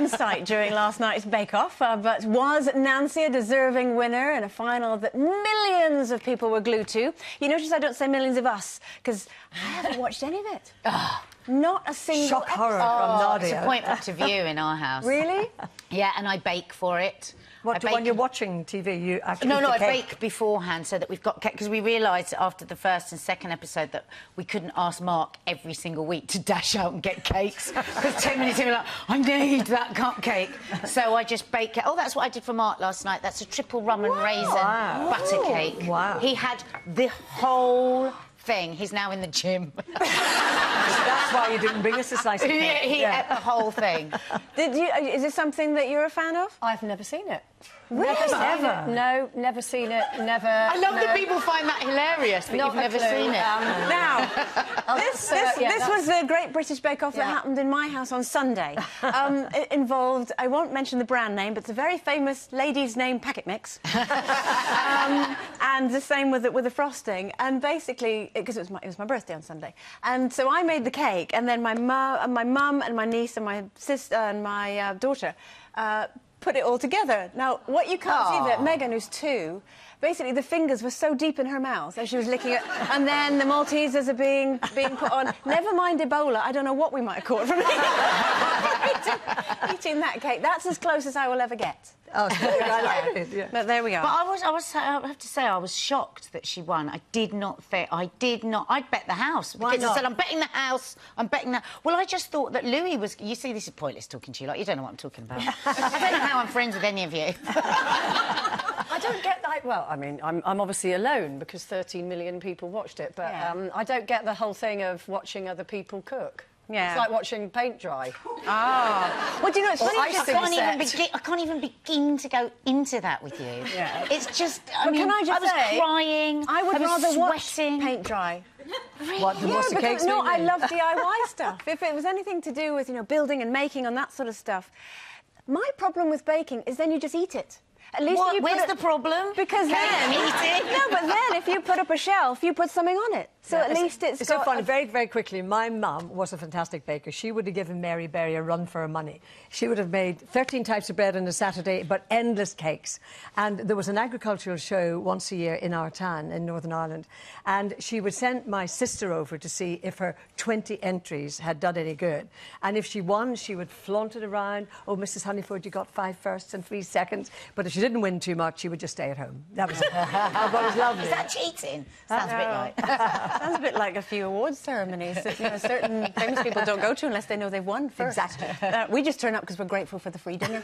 insight during last night's Bake Off, but was Nancy a deserving winner in a final that millions of people were glued to? You notice I don't say millions of us, because I haven't watched any of it. Not a single shock horror episode. from Nadia. It's a point of view in our house. Really? Yeah, and I bake for it. What, when you're watching TV, you actually No, I cake? bake beforehand so that we've got cake, because we realised after the first and second episode that we couldn't ask Mark every single week to dash out and get cakes, because 10 minutes in, we're like, I need that cupcake. So I just bake it. Oh, that's what I did for Mark last night. That's a triple rum and raisin butter cake. Wow. He had the whole thing. He's now in the gym. That's why you didn't bring us a slice of cake. He ate the whole thing. Is it something that you're a fan of? I've never seen it. Really? Never. No, never seen it. Never. I love that people find that hilarious, that you've never seen it. Now, this was the Great British Bake Off that happened in my house on Sunday. It involved, I won't mention the brand name, but it's a very famous lady's name packet mix. And the same with the frosting. And basically, because it was my birthday on Sunday, and so I made the cake, and then my mum and my niece and my sister and my daughter put it all together. Now, what you can't see that Megan, who's 2, basically the fingers were so deep in her mouth as she was licking it, and then the Maltesers are being put on. Never mind Ebola. I don't know what we might have caught from eating that cake. That's as close as I will ever get. Oh, I like it. Yeah. But there we are. But I have to say, I was shocked that she won. I did not think. I'd bet the house. Why Because not? I said, I'm betting the house. I'm betting that. Well, I just thought that Louis was. You see, this is pointless talking to you. Like, you don't know what I'm talking about. I don't know how I'm friends with any of you. I don't get that. Well, I mean, I'm obviously alone because 13 million people watched it, but I don't get the whole thing of watching other people cook. Yeah. It's like watching paint dry. Well, do you know, it's funny. I can't even begin to go into that with you. Yeah. It's just. But can I just was say, crying. I would was rather watch sweating. paint dry. What, the Yeah, cakes because no, I maybe? love DIY stuff. If it was anything to do with, you know, building and making and that sort of stuff, my problem with baking is then you just eat it. At least What? you put Where's it, the problem? Because Can then you eat it? No, but then if you put up a shelf, you put something on it. So at least it's so got funny. Very, very quickly, my mum was a fantastic baker. She would have given Mary Berry a run for her money. She would have made 13 types of bread on a Saturday, but endless cakes. And there was an agricultural show once a year in our town in Northern Ireland, and she would send my sister over to see if her 20 entries had done any good. And if she won, she would flaunt it around. Oh, Mrs. Honeyford, you got 5 firsts and 3 seconds. But if she didn't win too much, she would just stay at home. That was it. But it was lovely. Is that cheating? Sounds a bit like. Sounds a bit like a few awards ceremonies that, you know, certain famous people don't go to unless they know they've won first. Exactly. We just turn up because we're grateful for the free dinner.